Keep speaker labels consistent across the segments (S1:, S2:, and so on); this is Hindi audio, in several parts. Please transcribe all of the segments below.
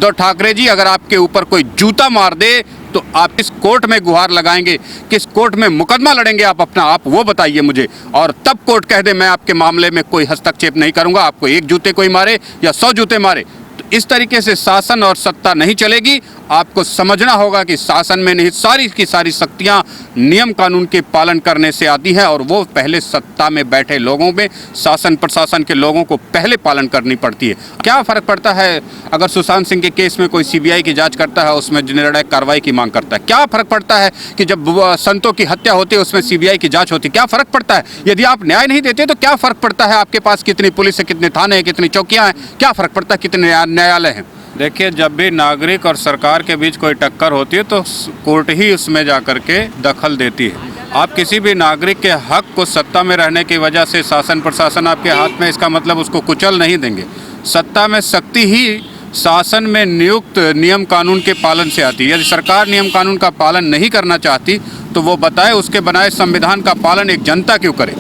S1: उद्धव ठाकरे जी, अगर आपके ऊपर कोई जूता मार दे तो आप किस कोर्ट में गुहार लगाएंगे, किस कोर्ट में मुकदमा लड़ेंगे आप वो बताइए मुझे। और तब कोर्ट कह दे मैं आपके मामले में कोई हस्तक्षेप नहीं करूंगा, आपको एक जूते कोई मारे या 100 जूते मारे। तो इस तरीके से शासन और सत्ता नहीं चलेगी। आपको समझना होगा कि शासन में नहीं, सारी की सारी शक्तियां नियम कानून के पालन करने से आती है, और वो पहले सत्ता में बैठे लोगों में, शासन प्रशासन के लोगों को पहले पालन करनी पड़ती है। क्या फ़र्क पड़ता है अगर सुशांत सिंह के केस में कोई सीबीआई की जांच करता है, उसमें निर्णायक कार्रवाई की मांग करता है? क्या फ़र्क पड़ता है कि जब संतों की हत्या होती है उसमें सीबीआई की जाँच होती है? क्या फ़र्क पड़ता है? यदि आप न्याय नहीं देते तो क्या फ़र्क पड़ता है आपके पास कितनी पुलिस है, कितने थाने हैं, कितनी चौकियाँ हैं? क्या फ़र्क पड़ता है कितने न्यायालय हैं? देखिए, जब भी नागरिक और सरकार के बीच कोई टक्कर होती है तो कोर्ट ही उसमें जाकर के दखल देती है। आप किसी भी नागरिक के हक को सत्ता में रहने की वजह से शासन प्रशासन आपके हाथ में, इसका मतलब उसको कुचल नहीं देंगे। सत्ता में शक्ति ही शासन में नियुक्त नियम कानून के पालन से आती है। यदि सरकार नियम कानून का पालन नहीं करना चाहती तो वो बताए उसके बनाए संविधान का पालन एक जनता क्यों करे।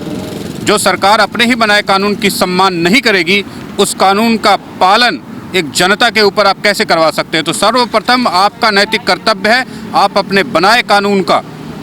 S1: जो सरकार अपने ही बनाए कानून की सम्मान नहीं करेगी, उस कानून का पालन एक जनता के ऊपर आप कैसे करवा सकते हैं? तो सर्वप्रथम आपका नैतिक कर्तव्य है आप अपने बनाए कानून का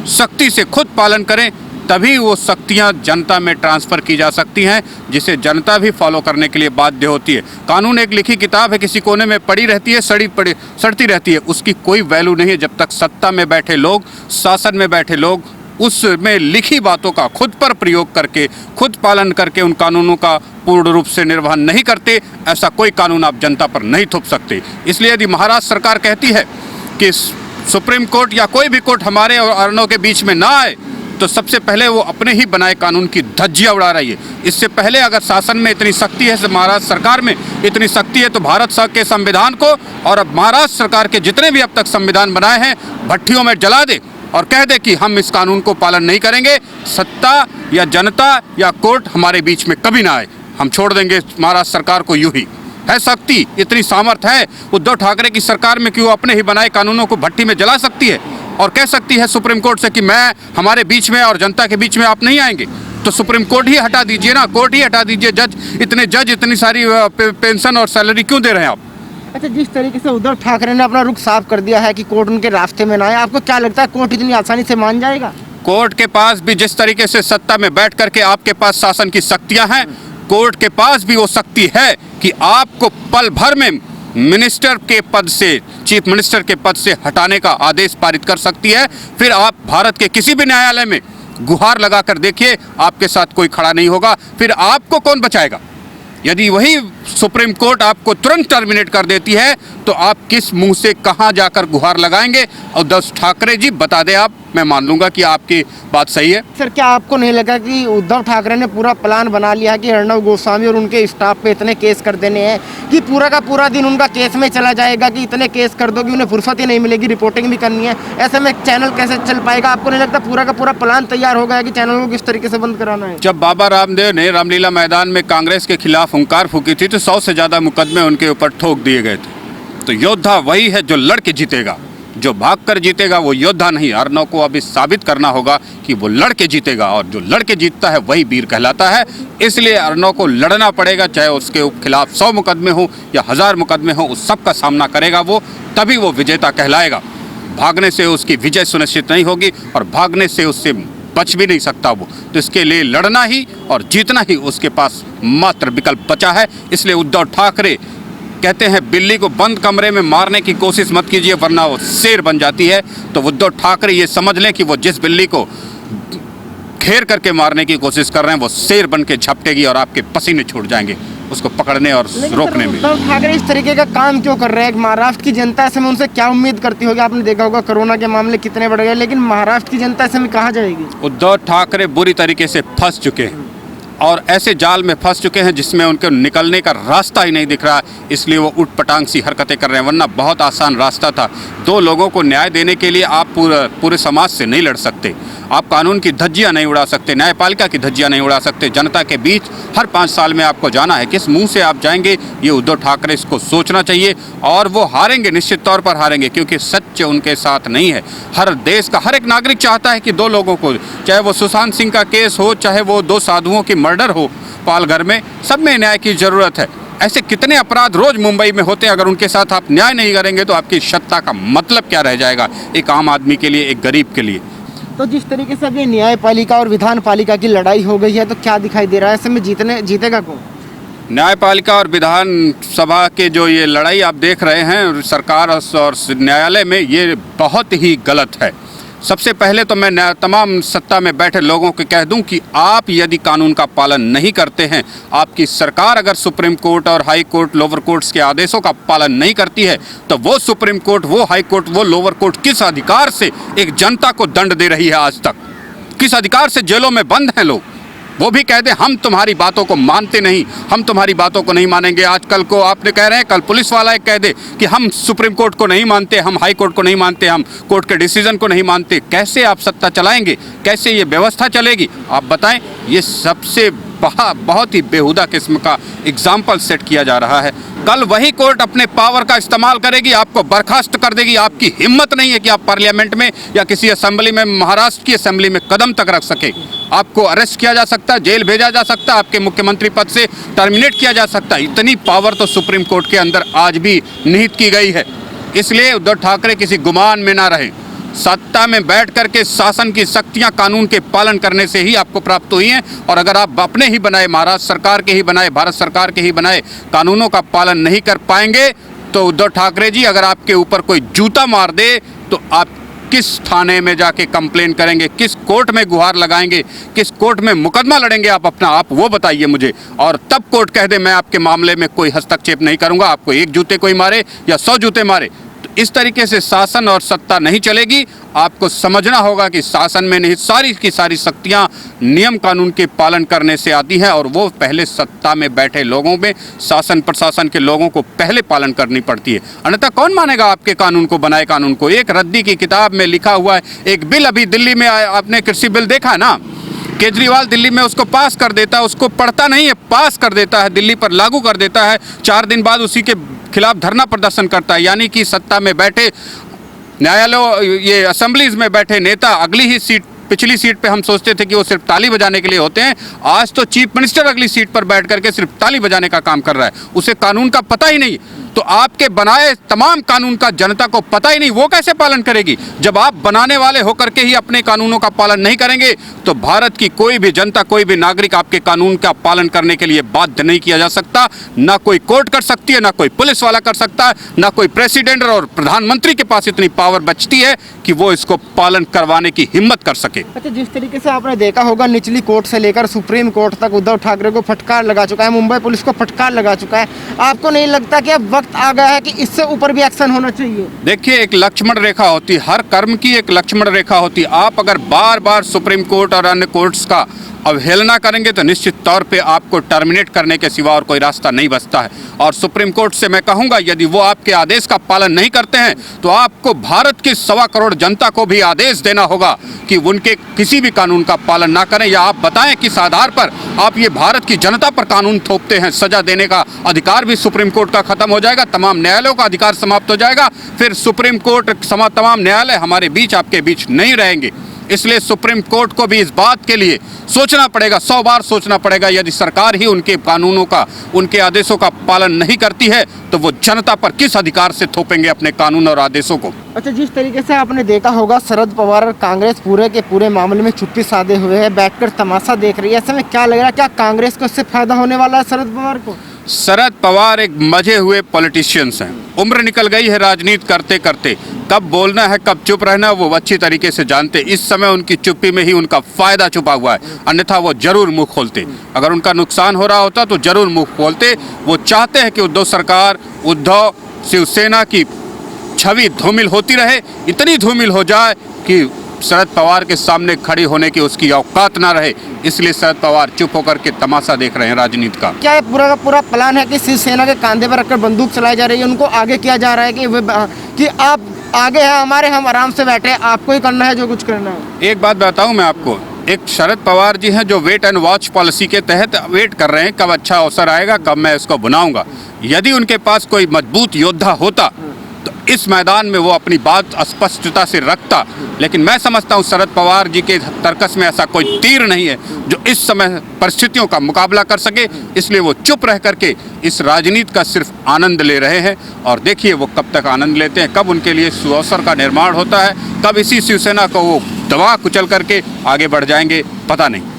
S1: सख्ती से खुद पालन करें, तभी वो शक्तियां जनता में ट्रांसफ़र की जा सकती हैं, जिसे जनता भी फॉलो करने के लिए बाध्य होती है। कानून एक लिखी किताब है, किसी कोने में पड़ी रहती है, सड़ती रहती है, उसकी कोई वैल्यू नहीं है जब तक सत्ता में बैठे लोग, शासन में बैठे लोग उसमें लिखी बातों का खुद पर प्रयोग करके, खुद पालन करके उन कानूनों का पूर्ण रूप से निर्वहन नहीं करते। ऐसा कोई कानून आप जनता पर नहीं थोप सकते। इसलिए यदि महाराष्ट्र सरकार कहती है कि सुप्रीम कोर्ट या कोई भी कोर्ट हमारे और अर्णव के बीच में ना आए, तो सबसे पहले वो अपने ही बनाए कानून की धज्जियां उड़ा रही है। इससे पहले अगर शासन में इतनी शक्ति है, महाराष्ट्र सरकार में इतनी शक्ति है, तो भारत के संविधान को और अब महाराष्ट्र सरकार के जितने भी अब तक संविधान बनाए हैं भट्टियों में जला दे और कह दे कि हम इस कानून को पालन नहीं करेंगे। सत्ता या जनता या कोर्ट हमारे बीच में कभी ना आए, हम छोड़ देंगे महाराष्ट्र सरकार को यूं ही। है शक्ति, इतनी सामर्थ्य है उद्धव ठाकरे की सरकार में कि वो अपने ही बनाए कानूनों को भट्टी में जला सकती है और कह सकती है सुप्रीम कोर्ट से कि मैं हमारे बीच में और जनता के बीच में आप नहीं आएंगे। तो सुप्रीम कोर्ट ही हटा दीजिए ना, कोर्ट ही हटा दीजिए। जज इतनी सारी पेंशन और सैलरी क्यों दे रहे हैं आप?
S2: अच्छा, जिस तरीके से उद्धव ठाकरे ने अपना रुख साफ कर दिया है कि कोर्ट उनके रास्ते में ना आए, आपको क्या लगता है कोर्ट इतनी आसानी से मान जाएगा?
S1: कोर्ट के पास भी जिस तरीके से सत्ता में बैठ करके आपके पास शासन की शक्तियां हैं, कोर्ट के पास भी वो शक्ति है कि आपको पल भर में मिनिस्टर के पद से, चीफ मिनिस्टर के पद से हटाने का आदेश पारित कर सकती है। फिर आप भारत के किसी भी न्यायालय में गुहार लगा कर देखिए, आपके साथ कोई खड़ा नहीं होगा। फिर आपको कौन बचाएगा? यदि वही सुप्रीम कोर्ट आपको तुरंत टर्मिनेट कर देती है तो आप किस मुंह से कहां जाकर गुहार लगाएंगे? उद्धव ठाकरे जी बता दें आप, मैं मान लूंगा कि आपकी बात सही है।
S2: सर, क्या आपको नहीं लगा कि उद्धव ठाकरे ने पूरा प्लान बना लिया है कि अर्णव गोस्वामी और उनके स्टाफ पे इतने केस कर देने हैं कि पूरा का पूरा दिन उनका केस में चला जाएगा, कि इतने केस कर दो कि उन्हें फुर्सत ही नहीं मिलेगी, रिपोर्टिंग भी करनी है। ऐसे में चैनल कैसे चल पाएगा? आपको नहीं लगता पूरा का पूरा प्लान तैयार हो गया कि चैनल को किस तरीके से बंद कराना है?
S1: जब बाबा रामदेव ने रामलीला मैदान में कांग्रेस के खिलाफ हुंकार फूकी थी तो 100 से ज़्यादा मुकदमे उनके ऊपर ठोक दिए गए थे। तो योद्धा वही है जो लड़ के जीतेगा, जो भाग कर जीतेगा वो योद्धा नहीं। अर्णव को अभी साबित करना होगा कि वो लड़ के जीतेगा, और जो लड़ के जीतता है वही वीर कहलाता है। इसलिए अर्णव को लड़ना पड़ेगा, चाहे उसके खिलाफ 100 मुकदमे हो या 1000 मुकदमे हो, उस सब का सामना करेगा वो, तभी वो विजेता कहलाएगा। भागने से उसकी विजय सुनिश्चित नहीं होगी और भागने से उससे बच भी नहीं सकता वो। तो इसके लिए लड़ना ही और जीतना ही उसके पास मात्र विकल्प बचा है। इसलिए उद्धव ठाकरे कहते हैं बिल्ली को बंद कमरे में मारने की कोशिश मत कीजिए वरना वो शेर बन जाती है। तो उद्धव ठाकरे ये समझ लें कि वो जिस बिल्ली को घेर करके मारने की कोशिश कर रहे हैं वो शेर बन के झपटेगी और आपके पसीने छूट जाएंगे उसको पकड़ने और रोकने में।
S2: उद्धव ठाकरे इस तरीके का काम क्यों कर रहे हैं? महाराष्ट्र की जनता ऐसे में उनसे क्या उम्मीद करती होगी? आपने देखा होगा कोरोना के मामले कितने बढ़ गए, लेकिन महाराष्ट्र की जनता ऐसे में कहाँ जाएगी?
S1: उद्धव ठाकरे बुरी तरीके से फंस चुके हैं और ऐसे जाल में फंस चुके हैं जिसमें उनके निकलने का रास्ता ही नहीं दिख रहा, इसलिए वो उठपटांग सी हरकतें कर रहे हैं। वरना बहुत आसान रास्ता था। दो लोगों को न्याय देने के लिए आप पूरे समाज से नहीं लड़ सकते, आप कानून की धज्जियां नहीं उड़ा सकते, न्यायपालिका की धज्जियां नहीं उड़ा सकते। जनता के बीच हर 5 साल में आपको जाना है, किस मुंह से आप जाएंगे ये उद्धव ठाकरे इसको सोचना चाहिए। और वो हारेंगे, निश्चित तौर पर हारेंगे, क्योंकि सच उनके साथ नहीं है। हर देश का हर एक नागरिक चाहता है कि दो लोगों को, चाहे वो सुशांत सिंह का केस हो, चाहे वो 2 साधुओं की मर्डर हो पालघर में, सब में न्याय की ज़रूरत है। ऐसे कितने अपराध रोज मुंबई में होते हैं। अगर उनके साथ आप न्याय नहीं करेंगे तो आपकी सत्ता का मतलब क्या रह जाएगा एक आम आदमी के लिए, एक गरीब के लिए।
S2: तो जिस तरीके से अभी न्यायपालिका और विधान पालिका की लड़ाई हो गई है तो क्या दिखाई दे रहा है ऐसे में जीतेगा कौन?
S1: न्यायपालिका और विधान सभा के जो ये लड़ाई आप देख रहे हैं सरकार और न्यायालय में, ये बहुत ही गलत है। सबसे पहले तो मैं तमाम सत्ता में बैठे लोगों को कह दूं कि आप यदि कानून का पालन नहीं करते हैं, आपकी सरकार अगर सुप्रीम कोर्ट और हाई कोर्ट, लोअर कोर्ट्स के आदेशों का पालन नहीं करती है, तो वो सुप्रीम कोर्ट, वो हाई कोर्ट, वो लोअर कोर्ट किस अधिकार से एक जनता को दंड दे रही है आज तक? किस अधिकार से जेलों में बंद हैं लोग? वो भी कह दे हम तुम्हारी बातों को मानते नहीं, हम तुम्हारी बातों को नहीं मानेंगे। आजकल को आपने कह रहे हैं, कल पुलिस वाला एक कह दे कि हम सुप्रीम कोर्ट को नहीं मानते, हम हाई कोर्ट को नहीं मानते, हम कोर्ट के डिसीजन को नहीं मानते। कैसे आप सत्ता चलाएंगे? कैसे ये व्यवस्था चलेगी? आप बताएं। ये सबसे बहुत ही बेहुदा किस्म का एग्जाम्पल सेट किया जा रहा है। कल वही कोर्ट अपने पावर का इस्तेमाल करेगी, आपको बर्खास्त कर देगी। आपकी हिम्मत नहीं है कि आप पार्लियामेंट में या किसी असेंबली में, महाराष्ट्र की असेंबली में कदम तक रख सके। आपको अरेस्ट किया जा सकता है, जेल भेजा जा सकता है, आपके मुख्यमंत्री पद से टर्मिनेट किया जा सकता है। इतनी पावर तो सुप्रीम कोर्ट के अंदर आज भी निहित की गई है। इसलिए उद्धव ठाकरे किसी गुमान में ना रहे। सत्ता में बैठ करके शासन की शक्तियां कानून के पालन करने से ही आपको प्राप्त हुई हैं। और अगर आप अपने ही बनाए, महाराष्ट्र सरकार के ही बनाए, भारत सरकार के ही बनाए कानूनों का पालन नहीं कर पाएंगे तो उद्धव ठाकरे जी, अगर आपके ऊपर कोई जूता मार दे तो आप किस थाने में जाके कंप्लेन करेंगे, किस कोर्ट में गुहार लगाएंगे, किस कोर्ट में मुकदमा लड़ेंगे आप अपना, आप वो बताइए मुझे। और तब कोर्ट कह दे मैं आपके मामले में कोई हस्तक्षेप नहीं करूंगा, आपको एक जूते कोई मारे या 100 जूते मारे। इस तरीके से शासन और सत्ता नहीं चलेगी। आपको समझना होगा कि शासन में नहीं, सारी की सारी शक्तियां नियम कानून के पालन करने से आती हैं और वो पहले सत्ता में बैठे लोगों में, शासन प्रशासन के लोगों को पहले पालन करनी पड़ती है। अन्यथा कौन मानेगा आपके कानून को, बनाए कानून को? एक रद्दी की किताब में लिखा हुआ है एक बिल, अभी दिल्ली में आपने कृषि बिल देखा है ना, केजरीवाल दिल्ली में उसको पास कर देता है, उसको पढ़ता नहीं है, पास कर देता है, दिल्ली पर लागू कर देता है, 4 दिन बाद उसी के खिलाफ धरना प्रदर्शन करता है। यानी कि सत्ता में बैठे न्यायालयों, ये असेंबलीज में बैठे नेता अगली ही सीट, पिछली सीट पे हम सोचते थे कि वो सिर्फ ताली बजाने के लिए होते हैं, आज तो चीफ मिनिस्टर अगली सीट पर बैठ करके सिर्फ ताली बजाने का काम कर रहा है। उसे कानून का पता ही नहीं। तो आपके बनाए तमाम कानून का जनता को पता ही नहीं, वो कैसे पालन करेगी? जब आप बनाने वाले होकर के ही अपने कानूनों का पालन नहीं करेंगे तो भारत की कोई भी जनता, कोई भी नागरिक आपके कानून का पालन करने के लिए बाध्य नहीं किया जा सकता। ना कोई कोर्ट कर सकती है, ना कोई पुलिस वाला कर सकता है, ना कोई प्रेसिडेंट और प्रधानमंत्री के पास इतनी पावर बचती है कि वो इसको पालन करवाने की हिम्मत कर सके।
S2: अच्छा, जिस तरीके से आपने देखा होगा निचली कोर्ट से लेकर सुप्रीम कोर्ट तक उद्धव ठाकरे को फटकार लगा चुका है, मुंबई पुलिस को फटकार लगा चुका है। आपको नहीं लगता कि अब वक्त आ गया है कि इससे ऊपर भी एक्शन होना चाहिए? देखिए,
S1: एक लक्ष्मण रेखा होती है, हर कर्म की एक लक्ष्मण रेखा होती है। आप अगर बार बार सुप्रीम कोर्ट और अन्य कोर्ट्स का अवहेलना करेंगे तो निश्चित तौर पे आपको टर्मिनेट करने के सिवा और कोई रास्ता नहीं बचता है। और सुप्रीम कोर्ट से मैं कहूंगा, यदि वो आपके आदेश का पालन नहीं करते हैं तो आपको भारत की 1.25 करोड़ जनता को भी आदेश देना होगा कि उनके किसी भी कानून का पालन ना करें, या आप बताएं किस आधार पर आप ये भारत की जनता पर कानून थोपते हैं। सजा देने का अधिकार भी सुप्रीम कोर्ट का खत्म हो जाएगा, तमाम न्यायालयों का अधिकार समाप्त हो जाएगा, फिर सुप्रीम कोर्ट तमाम न्यायालय हमारे बीच, आपके बीच नहीं रहेंगे। इसलिए सुप्रीम कोर्ट को भी इस बात के लिए सोचना पड़ेगा, 100 बार सोचना पड़ेगा। यदि सरकार ही उनके कानूनों का, उनके आदेशों का पालन नहीं करती है तो वो जनता पर किस अधिकार से थोपेंगे अपने कानून और आदेशों को?
S2: अच्छा, जिस तरीके से आपने देखा होगा शरद पवार और कांग्रेस पूरे के पूरे मामले में चुप्पी साधे हुए है, बैठकर तमाशा देख रही है। ऐसे में क्या लग रहा है, क्या कांग्रेस को इससे फायदा होने वाला है शरद पवार को?
S1: शरद पवार एक मजे हुए पॉलिटिशियंस हैं, उम्र निकल गई है राजनीति करते करते। कब बोलना है, कब चुप रहना है वो अच्छी तरीके से जानते। इस समय उनकी चुप्पी में ही उनका फायदा छुपा हुआ है, अन्यथा वो जरूर मुंह खोलते। अगर उनका नुकसान हो रहा होता तो जरूर मुंह खोलते। वो चाहते हैं कि उद्धव सरकार, उद्धव शिवसेना की छवि धूमिल होती रहे, इतनी धूमिल हो जाए कि शरद पवार के सामने खड़ी होने की उसकी औकात ना रहे। इसलिए शरद पवार चुप होकर के तमाशा देख रहे हैं राजनीति का।
S2: क्या पूरा का पूरा प्लान है कि शिवसेना के कंधे पर रखकर बंदूक चलाई जा रही है, उनको आगे किया जा रहा है कि आप आगे हैं हमारे, हम आराम से बैठे, आपको ही करना है जो कुछ करना है?
S1: एक बात बताऊं मैं आपको, एक शरद पवार जी हैं जो वेट एंड वॉच पॉलिसी के तहत वेट कर रहे हैं कब अच्छा अवसर आएगा, कब मैं इसको बनाऊंगा। यदि उनके पास कोई मजबूत योद्धा होता तो इस मैदान में वो अपनी बात स्पष्टता से रखता। लेकिन मैं समझता हूँ शरद पवार जी के तर्कस में ऐसा कोई तीर नहीं है जो इस समय परिस्थितियों का मुकाबला कर सके, इसलिए वो चुप रह करके इस राजनीति का सिर्फ आनंद ले रहे हैं। और देखिए वो कब तक आनंद लेते हैं, कब उनके लिए सुअवसर का निर्माण होता है, कब इसी शिवसेना को वो दबा कुचल करके आगे बढ़ जाएंगे, पता नहीं।